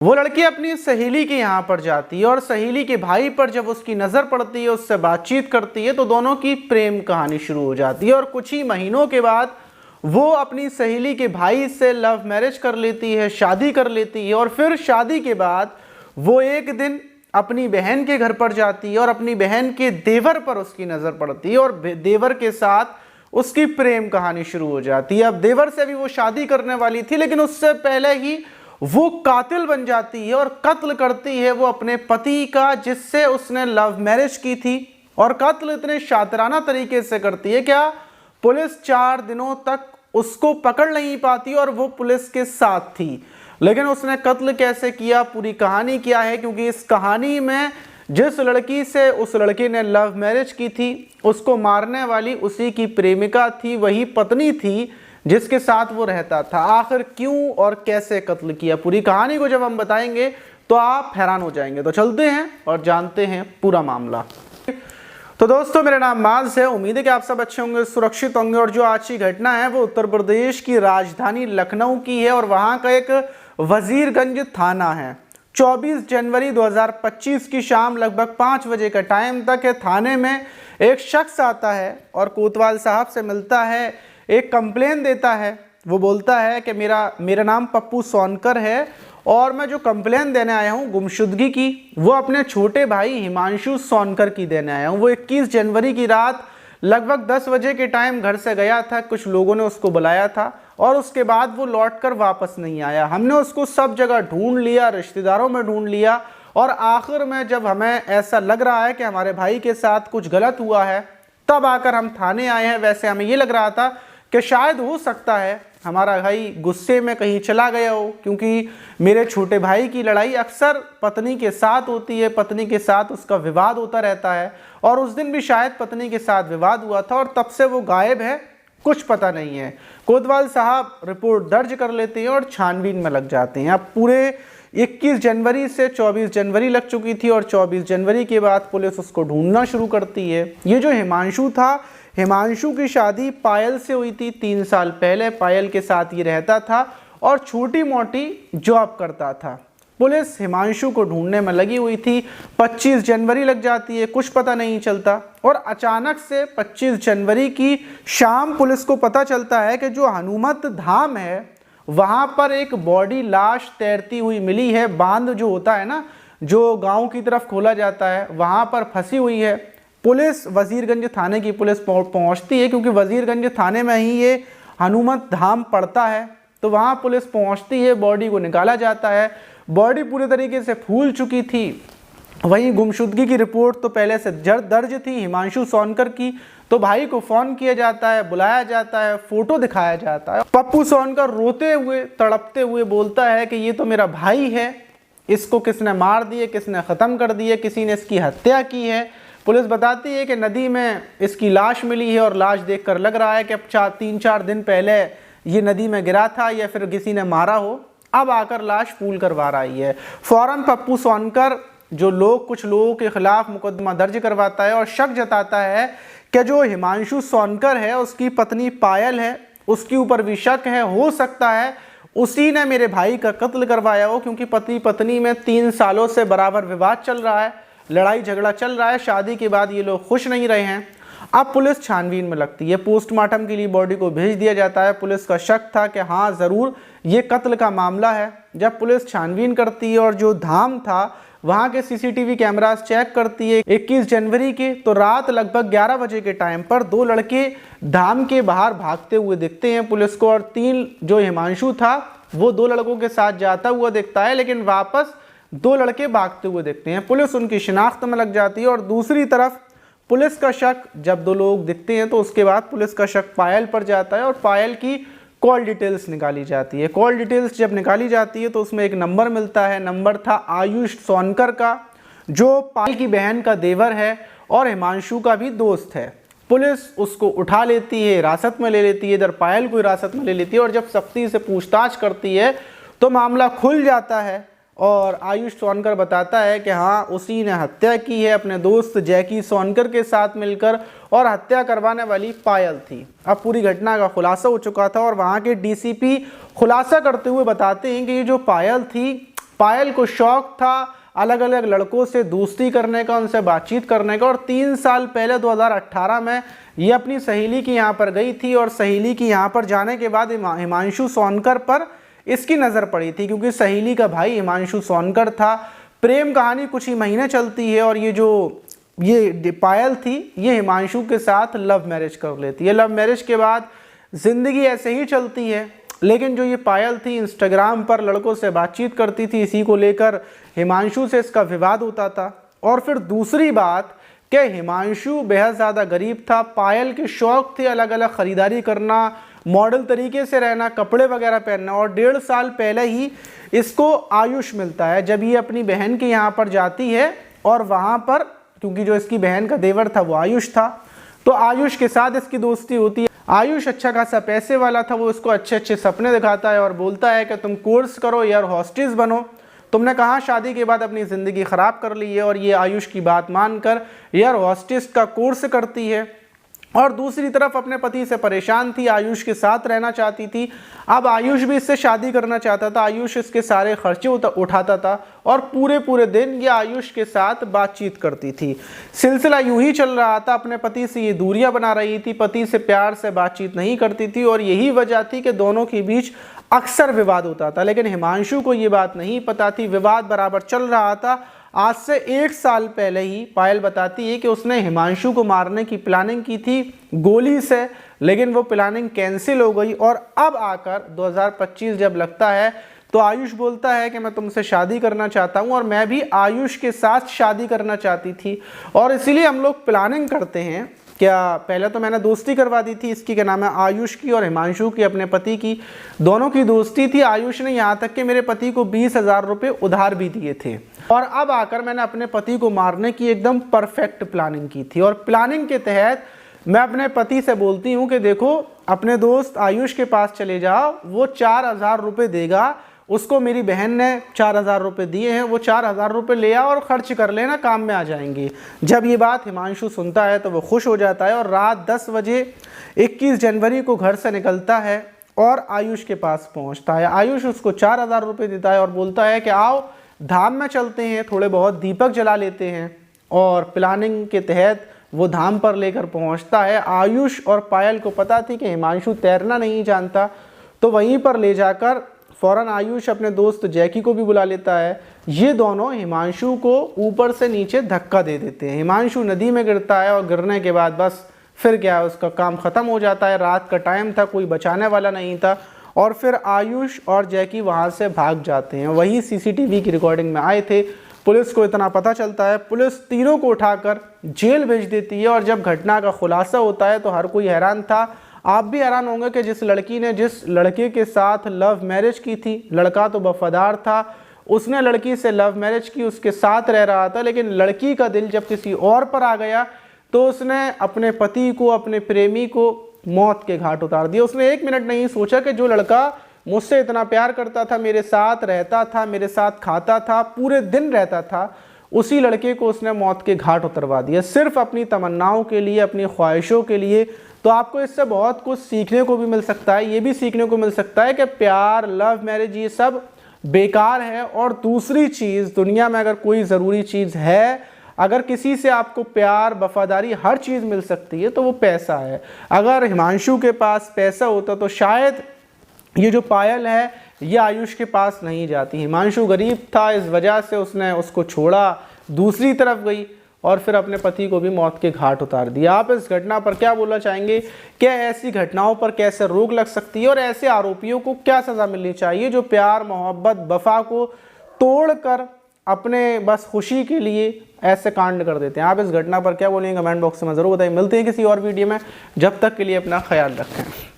वो लड़की अपनी सहेली के यहाँ पर जाती है और सहेली के भाई पर जब उसकी नज़र पड़ती है, उससे बातचीत करती है तो दोनों की प्रेम कहानी शुरू हो जाती है। और कुछ ही महीनों के बाद वो अपनी सहेली के भाई से लव मैरिज कर लेती है, शादी कर लेती है। और फिर शादी के बाद वो एक दिन अपनी बहन के घर पर जाती है और अपनी बहन के देवर पर उसकी नज़र पड़ती है और देवर के साथ उसकी प्रेम कहानी शुरू हो जाती है। अब देवर से भी वो शादी करने वाली थी, लेकिन उससे पहले ही वो कातिल बन जाती है और कत्ल करती है वो अपने पति का, जिससे उसने लव मैरिज की थी। और कत्ल इतने शातिराना तरीके से करती है क्या पुलिस 4 दिनों तक उसको पकड़ नहीं पाती और वो पुलिस के साथ थी। लेकिन उसने कत्ल कैसे किया, पूरी कहानी क्या है, क्योंकि इस कहानी में जिस लड़की से उस लड़के ने लव मैरिज की थी उसको मारने वाली उसी की प्रेमिका थी, वही पत्नी थी जिसके साथ वो रहता था। आखिर क्यों और कैसे कत्ल किया, पूरी कहानी को जब हम बताएंगे तो आप हैरान हो जाएंगे। तो चलते हैं और जानते हैं पूरा मामला। तो दोस्तों, मेरा नाम माज है। उम्मीद है कि आप सब अच्छे होंगे, सुरक्षित होंगे। और जो आज की घटना है वो उत्तर प्रदेश की राजधानी लखनऊ की है और वहाँ का एक वजीरगंज थाना है। 24 जनवरी 2025 की शाम लगभग 5 बजे का टाइम तक है। थाने में एक शख्स आता है और कोतवाल साहब से मिलता है, एक कंप्लेन देता है। वो बोलता है कि मेरा नाम पप्पू सोनकर है और मैं जो कंप्लेन देने आया हूँ गुमशुदगी की, वो अपने छोटे भाई हिमांशु सोनकर की देने आया हूँ। वो 21 जनवरी की रात लगभग 10 बजे के टाइम घर से गया था, कुछ लोगों ने उसको बुलाया था और उसके बाद वो लौटकर वापस नहीं आया। हमने उसको सब जगह ढूंढ लिया, रिश्तेदारों में ढूंढ लिया और आखिर में जब हमें ऐसा लग रहा है कि हमारे भाई के साथ कुछ गलत हुआ है तब आकर हम थाने आए हैं। वैसे हमें ये लग रहा था कि शायद हो सकता है हमारा भाई गुस्से में कहीं चला गया हो, क्योंकि मेरे छोटे भाई की लड़ाई अक्सर पत्नी के साथ होती है, पत्नी के साथ उसका विवाद होता रहता है और उस दिन भी शायद पत्नी के साथ विवाद हुआ था और तब से वो गायब है, कुछ पता नहीं है। कोतवाल साहब रिपोर्ट दर्ज कर लेते हैं और छानबीन में लग जाते हैं। अब पूरे 21 जनवरी से 24 जनवरी लग चुकी थी और 24 जनवरी के बाद पुलिस उसको ढूंढना शुरू करती है। ये जो हिमांशु था, हिमांशु की शादी पायल से हुई थी 3 साल पहले। पायल के साथ ये रहता था और छोटी मोटी जॉब करता था। पुलिस हिमांशु को ढूंढने में लगी हुई थी। 25 जनवरी लग जाती है, कुछ पता नहीं चलता और अचानक से 25 जनवरी की शाम पुलिस को पता चलता है कि जो हनुमत धाम है वहाँ पर एक बॉडी लाश तैरती हुई मिली है। बांध जो होता है ना, जो गाँव की तरफ खोला जाता है, वहाँ पर फंसी हुई है। पुलिस वजीरगंज थाने की पुलिस पहुंचती है, क्योंकि वजीरगंज थाने में ही ये हनुमत धाम पड़ता है। तो वहां पुलिस पहुंचती है, बॉडी को निकाला जाता है। बॉडी पूरे तरीके से फूल चुकी थी। वहीं गुमशुदगी की रिपोर्ट तो पहले से दर्ज थी हिमांशु सोनकर की। तो भाई को फ़ोन किया जाता है, बुलाया जाता है, फ़ोटो दिखाया जाता है। पप्पू सोनकर रोते हुए तड़पते हुए बोलता है कि ये तो मेरा भाई है, इसको किसने मार दिए, किसने ख़त्म कर दिए, किसी ने इसकी हत्या की है। पुलिस बताती है कि नदी में इसकी लाश मिली है और लाश देखकर लग रहा है कि अब 3-4 दिन पहले ये नदी में गिरा था या फिर किसी ने मारा हो। अब आकर लाश फूल कर बाहर आई है। फौरन पप्पू सोनकर कुछ लोगों के खिलाफ मुकदमा दर्ज करवाता है और शक जताता है कि जो हिमांशु सोनकर है उसकी पत्नी पायल है, उसके ऊपर भी शक है। हो सकता है उसी ने मेरे भाई का कत्ल करवाया हो, क्योंकि पति पत्नी में 3 सालों से बराबर विवाद चल रहा है, लड़ाई झगड़ा चल रहा है। शादी के बाद ये लोग खुश नहीं रहे हैं। अब पुलिस छानबीन में लगती है, पोस्टमार्टम के लिए बॉडी को भेज दिया जाता है। पुलिस का शक था कि हाँ ज़रूर ये कत्ल का मामला है। जब पुलिस छानबीन करती है और जो धाम था वहाँ के सीसीटीवी कैमरास चेक करती है 21 जनवरी के, तो रात लगभग 11 बजे के टाइम पर 2 लड़के धाम के बाहर भागते हुए दिखते हैं पुलिस को। और 3 जो हिमांशु था वो 2 लड़कों के साथ जाता हुआ दिखता है, लेकिन वापस 2 लड़के भागते हुए दिखते हैं। पुलिस उनकी शिनाख्त में लग जाती है। और दूसरी तरफ पुलिस का शक, जब 2 लोग दिखते हैं तो उसके बाद पुलिस का शक पायल पर जाता है और पायल की कॉल डिटेल्स निकाली जाती है। कॉल डिटेल्स जब निकाली जाती है तो उसमें एक नंबर मिलता है। नंबर था आयुष सोनकर का, जो पायल की बहन का देवर है और हिमांशु का भी दोस्त है। पुलिस उसको उठा लेती है, हिरासत में ले लेती है, इधर पायल को हिरासत में ले लेती है और जब सख्ती से पूछताछ करती है तो मामला खुल जाता है और आयुष सोनकर बताता है कि हाँ उसी ने हत्या की है अपने दोस्त जैकी सोनकर के साथ मिलकर और हत्या करवाने वाली पायल थी। अब पूरी घटना का खुलासा हो चुका था और वहाँ के डीसीपी खुलासा करते हुए बताते हैं कि ये जो पायल थी पायल को शौक था अलग अलग लड़कों से दोस्ती करने का, उनसे बातचीत करने का, और 3 साल पहले 2018 में ये अपनी सहेली की यहाँ पर गई थी और सहेली की यहाँ पर जाने के बाद हिमांशु सोनकर पर इसकी नज़र पड़ी थी, क्योंकि सहेली का भाई हिमांशु सोनकर था। प्रेम कहानी कुछ ही महीने चलती है और ये पायल थी ये हिमांशु के साथ लव मैरिज कर लेती है। लव मैरिज के बाद ज़िंदगी ऐसे ही चलती है, लेकिन जो ये पायल थी इंस्टाग्राम पर लड़कों से बातचीत करती थी, इसी को लेकर हिमांशु से इसका विवाद होता था। और फिर दूसरी बात कि हिमांशु बेहद ज़्यादा गरीब था, पायल के शौक़ थे अलग अलग ख़रीदारी करना, मॉडल तरीके से रहना, कपड़े वगैरह पहनना। और 1.5 साल पहले ही इसको आयुष मिलता है जब ये अपनी बहन के यहाँ पर जाती है, और वहाँ पर क्योंकि जो इसकी बहन का देवर था वो आयुष था, तो आयुष के साथ इसकी दोस्ती होती है। आयुष अच्छा खासा पैसे वाला था, वो इसको अच्छे अच्छे सपने दिखाता है और बोलता है कि तुम कोर्स करो, एयर होस्टेस बनो। तुमने कहाँ शादी के बाद अपनी ज़िंदगी ख़राब कर ली है। और ये आयुष की बात मानकर एयर होस्टेस का कोर्स करती है। और दूसरी तरफ अपने पति से परेशान थी, आयुष के साथ रहना चाहती थी। अब आयुष भी इससे शादी करना चाहता था, आयुष इसके सारे खर्चे उठाता था और पूरे दिन ये आयुष के साथ बातचीत करती थी। सिलसिला यूं ही चल रहा था, अपने पति से ये दूरियां बना रही थी, पति से प्यार से बातचीत नहीं करती थी, और यही वजह थी कि दोनों के बीच अक्सर विवाद होता था। लेकिन हिमांशु को ये बात नहीं पता थी, विवाद बराबर चल रहा था। आज से 1 साल पहले ही पायल बताती है कि उसने हिमांशु को मारने की प्लानिंग की थी गोली से, लेकिन वो प्लानिंग कैंसिल हो गई। और अब आकर 2025 जब लगता है तो आयुष बोलता है कि मैं तुमसे शादी करना चाहता हूँ और मैं भी आयुष के साथ शादी करना चाहती थी, और इसीलिए हम लोग प्लानिंग करते हैं। क्या पहले तो मैंने दोस्ती करवा दी थी इसकी, क्या नाम है, आयुष की और हिमांशु की, अपने पति की, दोनों की दोस्ती थी। आयुष ने यहाँ तक कि मेरे पति को 20,000 रुपये उधार भी दिए थे। और अब आकर मैंने अपने पति को मारने की एकदम परफेक्ट प्लानिंग की थी। और प्लानिंग के तहत मैं अपने पति से बोलती हूँ कि देखो अपने दोस्त आयुष के पास चले जाओ, वो 4,000 रुपये देगा, उसको मेरी बहन ने 4,000 रुपये दिए हैं, वो 4,000 रुपये ले आओ और ख़र्च कर लेना, काम में आ जाएंगे। जब ये बात हिमांशु सुनता है तो वो खुश हो जाता है और रात 10 बजे 21 जनवरी को घर से निकलता है और आयुष के पास पहुंचता है। आयुष उसको 4,000 रुपये देता है और बोलता है कि आओ धाम में चलते हैं, थोड़े बहुत दीपक जला लेते हैं। और प्लानिंग के तहत वो धाम पर लेकर पहुंचता है। आयुष और पायल को पता थी कि हिमांशु तैरना नहीं जानता, तो वहीं पर ले जाकर फ़ौरन आयुष अपने दोस्त जैकी को भी बुला लेता है। ये दोनों हिमांशु को ऊपर से नीचे धक्का दे देते हैं। हिमांशु नदी में गिरता है और गिरने के बाद बस फिर क्या, उसका काम ख़त्म हो जाता है। रात का टाइम था, कोई बचाने वाला नहीं था। और फिर आयुष और जैकी वहाँ से भाग जाते हैं। वही सीसीटीवी की रिकॉर्डिंग में आए थे। पुलिस को इतना पता चलता है, पुलिस तीनों को उठाकर जेल भेज देती है। और जब घटना का खुलासा होता है तो हर कोई हैरान था। आप भी हैरान होंगे कि जिस लड़की ने जिस लड़के के साथ लव मैरिज की थी, लड़का तो वफादार था, उसने लड़की से लव मैरिज की, उसके साथ रह रहा था, लेकिन लड़की का दिल जब किसी और पर आ गया तो उसने अपने पति को, अपने प्रेमी को मौत के घाट उतार दिया। उसने 1 मिनट नहीं सोचा कि जो लड़का मुझसे इतना प्यार करता था, मेरे साथ रहता था, मेरे साथ खाता था, पूरे दिन रहता था, उसी लड़के को उसने मौत के घाट उतरवा दिया, सिर्फ अपनी तमन्नाओं के लिए, अपनी ख्वाहिशों के लिए। तो आपको इससे बहुत कुछ सीखने को भी मिल सकता है। ये भी सीखने को मिल सकता है कि प्यार, लव मैरिज, ये सब बेकार है। और दूसरी चीज़, दुनिया में अगर कोई ज़रूरी चीज़ है, अगर किसी से आपको प्यार, वफादारी, हर चीज़ मिल सकती है तो वो पैसा है। अगर हिमांशु के पास पैसा होता तो शायद ये जो पायल है ये आयुष के पास नहीं जाती। हिमांशु गरीब था, इस वजह से उसने उसको छोड़ा, दूसरी तरफ गई और फिर अपने पति को भी मौत के घाट उतार दिया। आप इस घटना पर क्या बोलना चाहेंगे? क्या ऐसी घटनाओं पर कैसे रोक लग सकती है और ऐसे आरोपियों को क्या सज़ा मिलनी चाहिए जो प्यार, मोहब्बत, वफा को तोड़कर अपने बस खुशी के लिए ऐसे कांड कर देते हैं? आप इस घटना पर क्या बोलेंगे? कमेंट बॉक्स में ज़रूर बताइए। मिलते हैं किसी और वीडियो में, जब तक के लिए अपना ख्याल रखें।